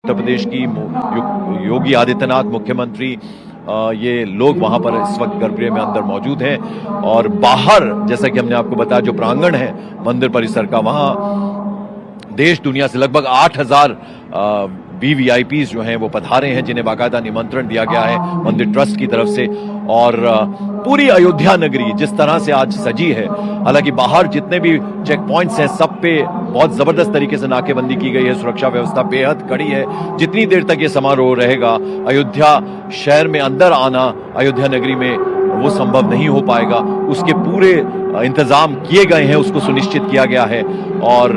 उत्तर प्रदेश की योगी आदित्यनाथ मुख्यमंत्री ये लोग वहां पर इस वक्त गर्भगृह में अंदर मौजूद हैं और बाहर जैसा कि हमने आपको बताया जो प्रांगण है मंदिर परिसर का, वहां देश दुनिया से लगभग 8000 वीवीआईपीज जो हैं वो पधारे हैं, जिन्हें बाकायदा निमंत्रण दिया गया है मंदिर ट्रस्ट की तरफ से। और पूरी अयोध्या नगरी जिस तरह से आज सजी है, हालांकि बाहर जितने भी चेक पॉइंट्स हैं सब पे बहुत जबरदस्त तरीके से नाकेबंदी की गई है, सुरक्षा व्यवस्था बेहद कड़ी है। जितनी देर तक ये समारोह रहेगा, अयोध्या शहर में अंदर आना अयोध्या नगरी में वो संभव नहीं हो पाएगा। उसके पूरे इंतजाम किए गए हैं, उसको सुनिश्चित किया गया है। और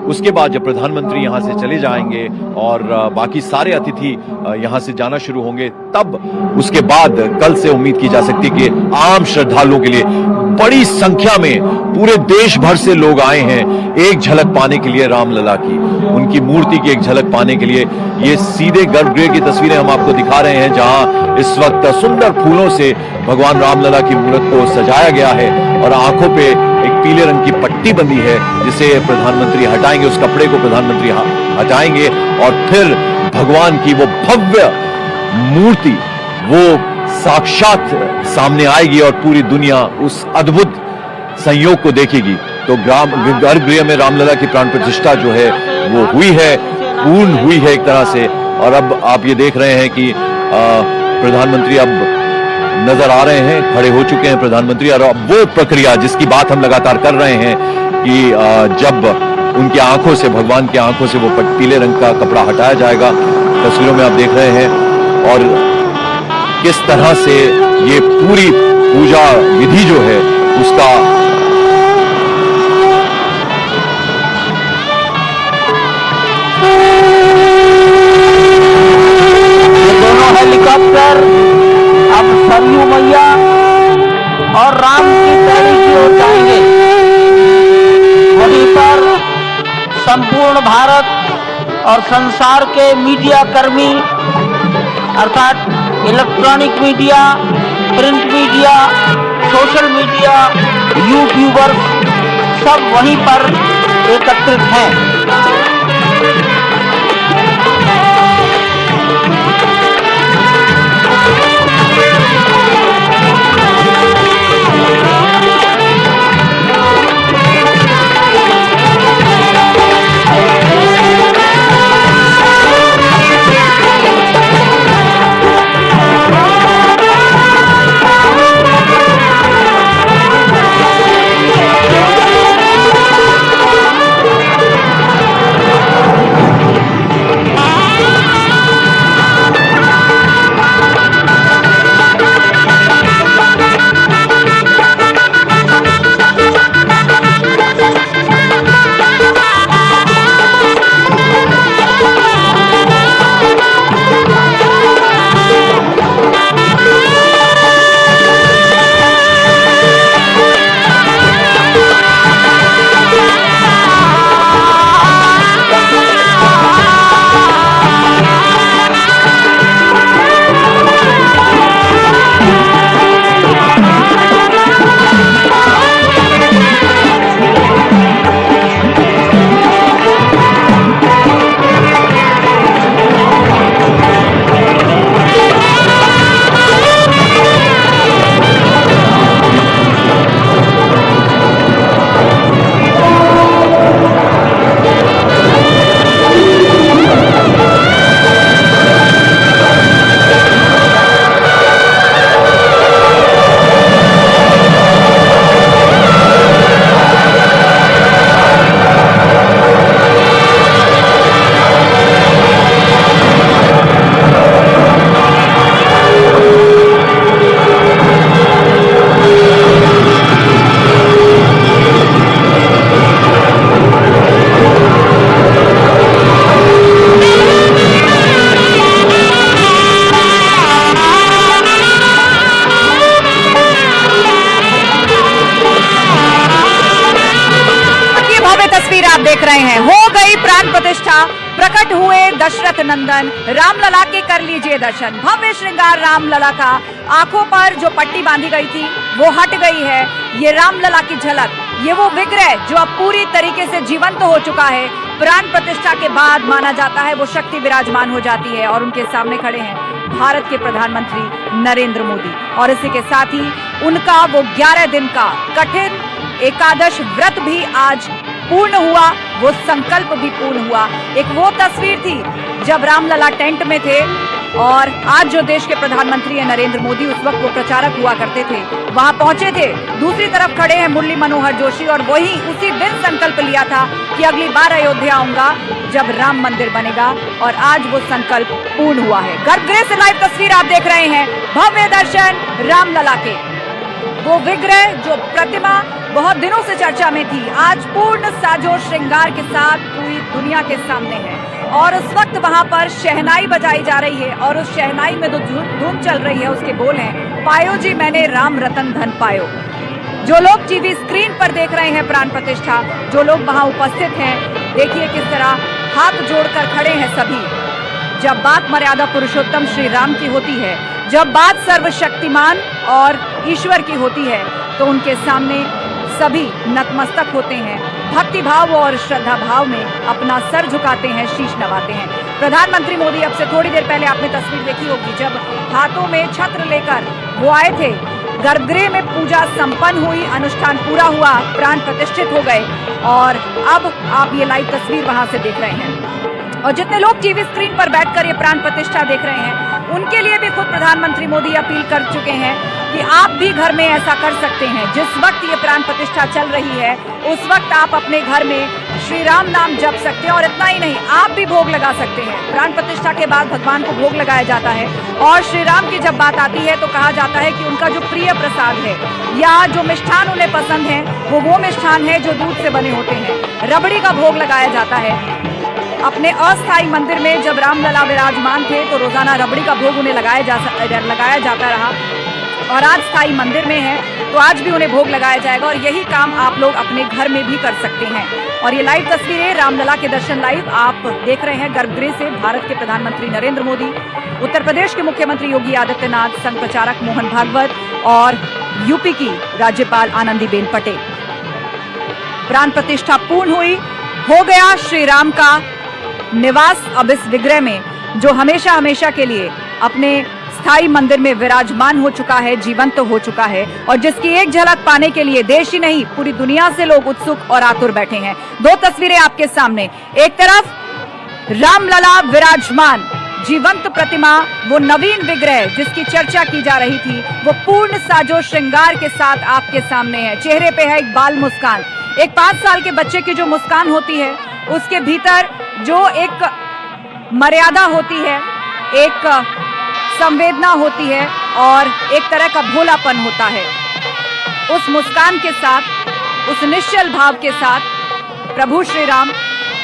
उसके बाद जब प्रधानमंत्री यहां से चले जाएंगे और बाकी सारे अतिथि यहां से जाना शुरू होंगे, तब उसके बाद कल से उम्मीद की जा सकती है कि आम श्रद्धालुओं के लिए बड़ी संख्या में पूरे देश भर से लोग आए हैं एक झलक पाने के लिए रामलला की, उनकी मूर्ति की एक झलक पाने के लिए। ये सीधे गर्भगृह की तस्वीरें हम आपको दिखा रहे हैं, जहां इस वक्त सुंदर फूलों से भगवान रामलला की मूर्ति को सजाया गया है और आंखों पे एक पीले रंग की पट्टी बंधी है, जिसे प्रधानमंत्री हटाएंगे, उस कपड़े को प्रधानमंत्री हटाएंगे और फिर भगवान की वो भव्य मूर्ति वो साक्षात सामने आएगी और पूरी दुनिया उस अद्भुत संयोग को देखेगी। तो गर्भगृह में रामलला की प्राण प्रतिष्ठा जो है वो हुई है, पूर्ण हुई है एक तरह से। और अब आप ये देख रहे हैं कि प्रधानमंत्री अब नजर आ रहे हैं, खड़े हो चुके हैं प्रधानमंत्री। और अब वो प्रक्रिया जिसकी बात हम लगातार कर रहे हैं कि जब उनकी आंखों से, भगवान की आंखों से वो पीले रंग का कपड़ा हटाया जाएगा, तस्वीरों में आप देख रहे हैं। और किस तरह से ये पूरी पूजा विधि जो है उसका दोनों हेलीकॉप्टर अब सरयू मैया और राम की पैड़ी की ओर जाएंगे। वहीं पर संपूर्ण भारत और संसार के मीडिया कर्मी अर्थात electronic media, print media, social media, YouTubers सब वहीं पर एकत्रित हैं। आप देख रहे हैं, हो गई प्राण प्रतिष्ठा, प्रकट हुए दशरथ नंदन, रामलला के कर लीजिए दर्शन। भव्य श्रृंगार रामलला का, आंखों पर जो पट्टी बांधी गई थी वो हट गई है। ये रामलला की झलक ये वो विग्रह जो अब पूरी तरीके से जीवंत हो चुका है, प्राण प्रतिष्ठा के बाद माना जाता है वो शक्ति विराजमान हो जाती है और उनके सामने खड़े हैं भारत के प्रधानमंत्री नरेंद्र मोदी। और इसी के साथ ही उनका वो 11 दिन का कठिन एकादश व्रत भी आज पूर्ण हुआ, वो संकल्प भी पूर्ण हुआ। एक वो तस्वीर थी जब रामलला टेंट में थे और आज जो देश के प्रधानमंत्री हैं नरेंद्र मोदी, उस वक्त वो प्रचारक हुआ करते थे, वहां पहुंचे थे। दूसरी तरफ खड़े हैं मुरली मनोहर जोशी और वही उसी दिन संकल्प लिया था कि अगली बार अयोध्या आऊंगा जब राम मंदिर बनेगा, और आज वो संकल्प पूर्ण हुआ है। गर्भगृह से लाइव तस्वीर आप देख रहे हैं, भव्य दर्शन रामलला के। वो विग्रह, जो प्रतिमा बहुत दिनों से चर्चा में थी, आज पूर्ण साजो श्रृंगार के साथ पूरी दुनिया के सामने है। और उस वक्त वहां पर शहनाई बजाई जा रही है और उस शहनाई में जो धूम चल रही है उसके बोल हैं, पायो जी मैंने राम रतन धन पायो। जो लोग टीवी स्क्रीन पर देख रहे हैं प्राण प्रतिष्ठा, जो लोग वहां उपस्थित हैं, देखिए किस तरह हाथ जोड़कर खड़े हैं सभी। जब बात मर्यादा पुरुषोत्तम श्री राम की होती है, जब बात सर्वशक्तिमान और ईश्वर की होती है, तो उनके सामने सभी नतमस्तक होते हैं, भक्ति भाव और श्रद्धा भाव में अपना सर झुकाते हैं, शीश नवाते हैं। प्रधानमंत्री मोदी अब से थोड़ी देर पहले आपने तस्वीर देखी होगी, जब हाथों में छत्र लेकर वो आए थे, गर्भगृह में पूजा संपन्न हुई, अनुष्ठान पूरा हुआ, प्राण प्रतिष्ठित हो गए। और अब आप ये लाइव तस्वीर वहां से देख रहे हैं और जितने लोग टीवी स्क्रीन पर बैठकर ये प्राण प्रतिष्ठा देख रहे हैं, उनके लिए भी खुद प्रधानमंत्री मोदी अपील कर चुके हैं कि आप भी घर में ऐसा कर सकते हैं। जिस वक्त ये प्राण प्रतिष्ठा चल रही है, उस वक्त आप अपने घर में श्री राम नाम जप सकते हैं। और इतना ही नहीं, आप भी भोग लगा सकते हैं। प्राण प्रतिष्ठा के बाद भगवान को भोग लगाया जाता है और श्री राम की जब बात आती है तो कहा जाता है कि उनका जो प्रिय प्रसाद है या जो मिष्ठान उन्हें पसंद है, वो मिष्ठान है जो दूध से बने होते हैं। रबड़ी का भोग लगाया जाता है। अपने अस्थायी मंदिर में जब रामलला विराजमान थे तो रोजाना रबड़ी का भोग उन्हें लगाया जाता रहा, और आज स्थायी मंदिर में है तो आज भी उन्हें भोग लगाया जाएगा। और यही काम आप लोग अपने घर में भी कर सकते हैं। और ये लाइव तस्वीरें रामलला के दर्शन लाइव आप देख रहे हैं गर्भगृह से। भारत के प्रधानमंत्री नरेंद्र मोदी, उत्तर प्रदेश के मुख्यमंत्री योगी आदित्यनाथ, संघ प्रचारक मोहन भागवत और यूपी की राज्यपाल आनंदीबेन पटेल। प्राण प्रतिष्ठा पूर्ण हुई, हो गया श्री राम का निवास अब इस विग्रह में, जो हमेशा हमेशा के लिए अपने स्थायी मंदिर में विराजमान हो चुका है, जीवंत हो चुका है, और जिसकी एक झलक पाने के लिए देश ही नहीं पूरी दुनिया से लोग उत्सुक और आतुर बैठे हैं। दो तस्वीरें आपके सामने, एक तरफ रामलला विराजमान जीवंत प्रतिमा, वो नवीन विग्रह जिसकी चर्चा की जा रही थी, वो पूर्ण साजो श्रृंगार के साथ आपके सामने है। चेहरे पे है एक बाल मुस्कान, एक 5 साल के बच्चे की जो मुस्कान होती है, उसके भीतर जो एक मर्यादा होती है, एक संवेदना होती है और एक तरह का भोलापन होता है। उस मुस्कान के साथ, उस निश्चल भाव के साथ प्रभु श्री राम,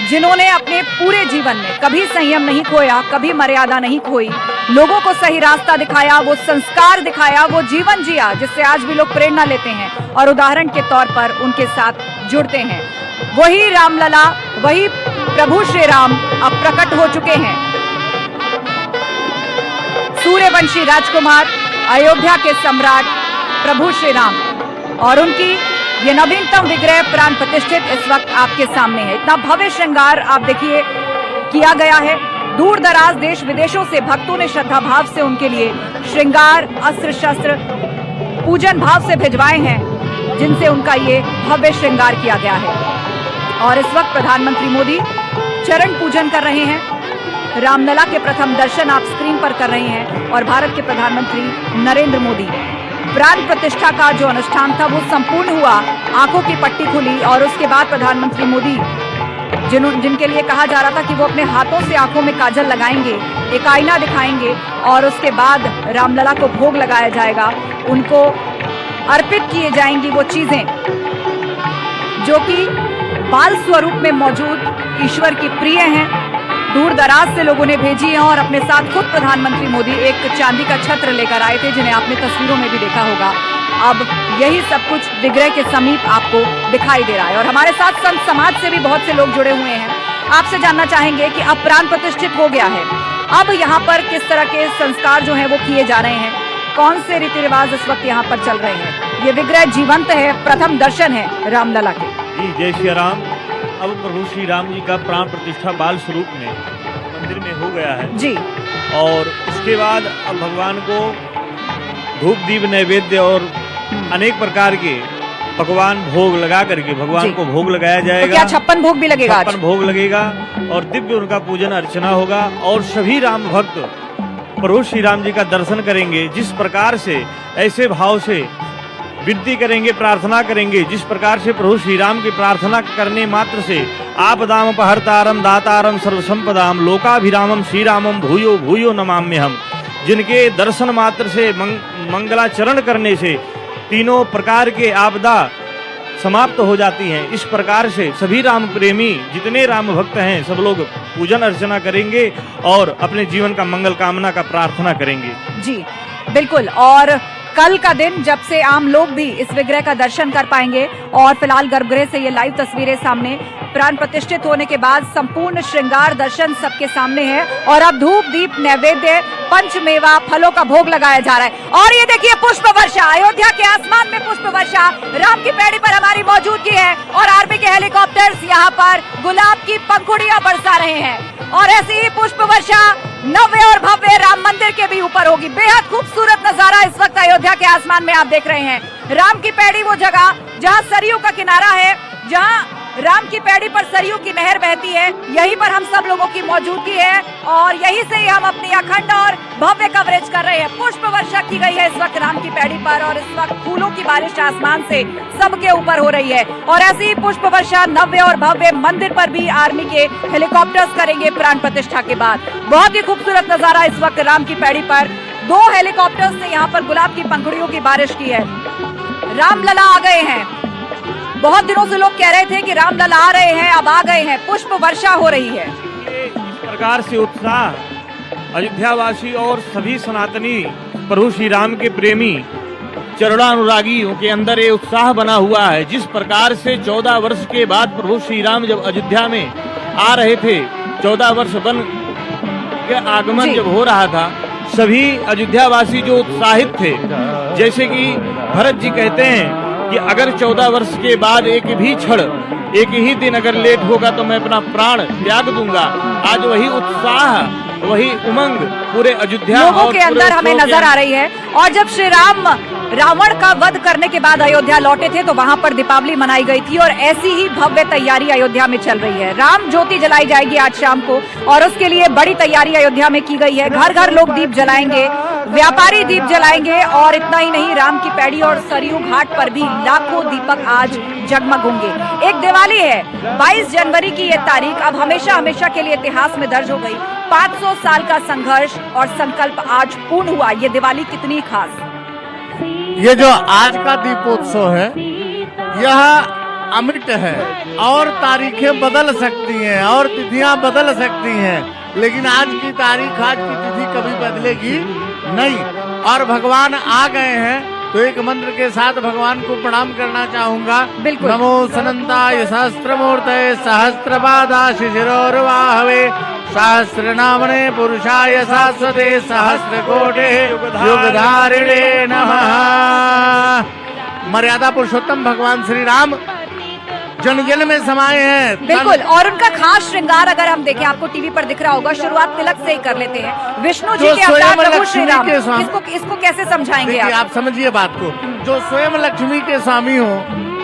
जिन्होंने अपने पूरे जीवन में कभी संयम नहीं खोया, कभी मर्यादा नहीं खोई, लोगों को सही रास्ता दिखाया, वो संस्कार दिखाया, वो जीवन जिया जिससे आज भी लोग प्रेरणा लेते हैं और उदाहरण के तौर पर उनके साथ जुड़ते हैं। वही रामलला, वही प्रभु श्री राम अब प्रकट हो चुके हैं। सूर्यवंशी राजकुमार, अयोध्या के सम्राट प्रभु श्री राम, और उनकी ये नवीनतम विग्रह प्राण प्रतिष्ठित इस वक्त आपके सामने है। इतना भव्य श्रृंगार आप देखिए किया गया है। दूर दराज देश विदेशों से भक्तों ने श्रद्धा भाव से उनके लिए श्रृंगार, अस्त्र शस्त्र, पूजन भाव से भिजवाए हैं, जिनसे उनका ये भव्य श्रृंगार किया गया है। और इस वक्त प्रधानमंत्री मोदी चरण पूजन कर रहे हैं। रामलला के प्रथम दर्शन आप स्क्रीन पर कर रहे हैं और भारत के प्रधानमंत्री नरेंद्र मोदी, प्राण प्रतिष्ठा का जो अनुष्ठान था वो संपूर्ण हुआ, आंखों की पट्टी खुली और उसके बाद प्रधानमंत्री मोदी, जिनके लिए कहा जा रहा था कि वो अपने हाथों से आंखों में काजल लगाएंगे, एक आईना दिखाएंगे और उसके बाद रामलला को भोग लगाया जाएगा, उनको अर्पित किए जाएंगी वो चीजें जो कि बाल स्वरूप में मौजूद ईश्वर की प्रिय हैं। दूर दराज से लोगों ने भेजी हैं और अपने साथ खुद प्रधानमंत्री मोदी एक चांदी का छत्र लेकर आए थे, जिन्हें आपने तस्वीरों में भी देखा होगा। अब यही सब कुछ विग्रह के समीप आपको दिखाई दे रहा है और हमारे साथ संत समाज से भी बहुत से लोग जुड़े हुए हैं। आपसे जानना चाहेंगे कि अब प्राण प्रतिष्ठित हो गया है, अब यहाँ पर किस तरह के संस्कार जो हैं वो किए जा रहे हैं, कौन से रीति रिवाज इस वक्त यहाँ पर चल रहे हैं। ये विग्रह जीवंत है, प्रथम दर्शन है रामलला के। जी जय श्री राम। अब प्रभु श्री राम जी का प्राण प्रतिष्ठा बाल स्वरूप में मंदिर में हो गया है जी। और उसके बाद अब भगवान को धूप दीप नैवेद्य और अनेक प्रकार के पकवान भोग लगा करके भगवान को भोग लगाया तो जाएगा। क्या 56 भोग भी लगेगा? 56 भोग लगेगा और दिव्य उनका पूजन अर्चना होगा और सभी राम भक्त प्रभु श्री राम जी का दर्शन करेंगे। जिस प्रकार से ऐसे भाव से विनती करेंगे, प्रार्थना करेंगे, जिस प्रकार से प्रभु श्री राम की प्रार्थना करने मात्र से आपदाम अपहर्तारम दातारम सर्वसंपदाम लोकाभिरामम श्री रामम भूयो भूयो नमाम्यहम, जिनके दर्शन मात्र से मंगलाचरण करने से तीनों प्रकार के आपदा समाप्त हो जाती हैं। इस प्रकार से सभी राम प्रेमी जितने राम भक्त हैं सब लोग पूजन अर्चना करेंगे और अपने जीवन का मंगल कामना का प्रार्थना करेंगे। जी बिल्कुल। और कल का दिन जब से आम लोग भी इस विग्रह का दर्शन कर पाएंगे और फिलहाल गर्भगृह से ये लाइव तस्वीरें सामने, प्राण प्रतिष्ठित होने के बाद संपूर्ण श्रृंगार दर्शन सबके सामने है और अब धूप दीप नैवेद्य पंचमेवा फलों का भोग लगाया जा रहा है। और ये देखिए पुष्प वर्षा, अयोध्या के आसमान में पुष्प वर्षा, राम की पैड़ी पर हमारी मौजूदगी है और आर्मी के हेलीकॉप्टर्स यहाँ पर गुलाब की पंखुड़ियां बरसा रहे हैं और ऐसी ही पुष्प वर्षा नव्य और भव्य राम मंदिर के भी ऊपर होगी। बेहद खूबसूरत नजारा इस वक्त अयोध्या के आसमान में आप देख रहे हैं। राम की पैड़ी वो जगह जहां सरयू का किनारा है, जहां राम की पैड़ी पर सरयू की नहर बहती है, यहीं पर हम सब लोगों की मौजूदगी है और यहीं से ही हम अपनी अखंड और भव्य कवरेज कर रहे हैं। पुष्प वर्षा की गई है इस वक्त राम की पैड़ी पर और इस वक्त फूलों की बारिश आसमान से सबके ऊपर हो रही है और ऐसी ही पुष्प वर्षा नव्य और भव्य मंदिर पर भी आर्मी के हेलीकॉप्टर्स करेंगे प्राण प्रतिष्ठा के बाद। बहुत ही खूबसूरत नजारा इस वक्त राम की पैड़ी पर। 2 हेलीकॉप्टर्स ने यहाँ पर गुलाब की पंखुड़ियों की बारिश की है। रामलला आ गए हैं। बहुत दिनों से लोग कह रहे थे कि रामलला आ रहे हैं, अब आ गए हैं। पुष्प वर्षा हो रही है। इस प्रकार से उत्साह अयोध्यावासी और सभी सनातनी प्रभु श्री राम के प्रेमी चरणानुरागियों के अंदर ये उत्साह बना हुआ है। जिस प्रकार से 14 वर्ष के बाद प्रभु श्री राम जब अयोध्या में आ रहे थे, 14 वर्ष वन के आगमन जब हो रहा था, सभी अयोध्यावासी जो उत्साहित थे, जैसे कि भरत जी कहते हैं कि अगर 14 वर्ष के बाद एक भी क्षण, एक ही दिन अगर लेट होगा तो मैं अपना प्राण त्याग दूंगा। आज वही उत्साह, वही उमंग पूरे अयोध्या लोगों के अंदर हमें नजर आ रही है। और जब श्री राम रावण का वध करने के बाद अयोध्या लौटे थे तो वहां पर दीपावली मनाई गई थी और ऐसी ही भव्य तैयारी अयोध्या में चल रही है। राम ज्योति जलाई जाएगी आज शाम को और उसके लिए बड़ी तैयारी अयोध्या में की गई है। घर घर लोग दीप जलाएंगे, व्यापारी दीप जलाएंगे और इतना ही नहीं, राम की पैड़ी और सरयू घाट पर भी लाखों दीपक आज जगमग होंगे। एक दिवाली है, 22 जनवरी की ये तारीख अब हमेशा हमेशा के लिए इतिहास में दर्ज हो गई। 500 साल का संघर्ष और संकल्प आज पूर्ण हुआ। ये दिवाली कितनी खास। ये जो आज का दीपोत्सव है यह अमृत है और तारीखें बदल सकती हैं और तिथियां बदल सकती हैं, लेकिन आज की तारीख, आज की तिथि कभी बदलेगी नहीं। और भगवान आ गए हैं तो एक मंत्र के साथ भगवान को प्रणाम करना चाहूंगा। नमो सनंताय सहस्त्रमूर्तये सहस्त्रपादाय शिशिरोर्वाहवे सहस्रनामने पुरुषाय शाश्वते सहस्रकोटे युगधारिणे नमः। मर्यादा पुरुषोत्तम भगवान श्री राम जन जन में समाये हैं। बिल्कुल। और उनका खास श्रृंगार अगर हम देखें, आपको टीवी पर दिख रहा होगा, शुरुआत तिलक से ही कर लेते हैं। विष्णु जी के अवतार प्रभु श्री राम, इसको कैसे समझाएंगे आप समझिए बात को। जो स्वयं लक्ष्मी के स्वामी हो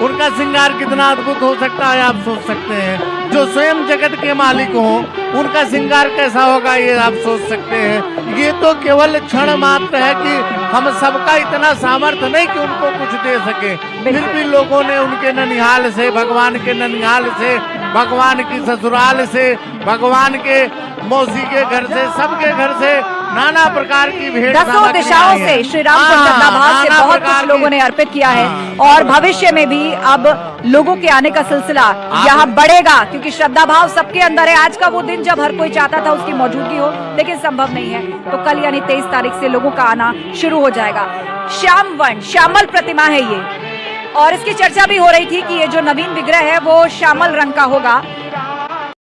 उनका श्रृंगार कितना अद्भुत हो सकता है आप सोच सकते हैं। जो स्वयं जगत के मालिक हो उनका श्रृंगार कैसा होगा ये आप सोच सकते हैं। ये तो केवल क्षण मात्र है कि हम सबका इतना सामर्थ्य नहीं कि उनको कुछ दे सके, फिर भी लोगों ने उनके ननिहाल से, भगवान के ननिहाल से, भगवान की ससुराल से, भगवान के मौसी के घर से, सबके घर से नाना प्रकार की भेंट 10 दिशाओं से श्री राम को श्रद्धाभाव से बहुत कुछ लोगों ने अर्पित किया है और भविष्य में भी अब लोगों के आने का सिलसिला यहाँ बढ़ेगा क्योंकि श्रद्धा भाव सबके अंदर है। आज का वो दिन जब हर कोई चाहता था उसकी मौजूदगी हो, लेकिन संभव नहीं है, तो कल यानी 23 तारीख से लोगों का आना शुरू हो जाएगा। श्याम वर्ण, श्यामल प्रतिमा है ये और इसकी चर्चा भी हो रही थी कि ये जो नवीन विग्रह है वो श्यामल रंग का होगा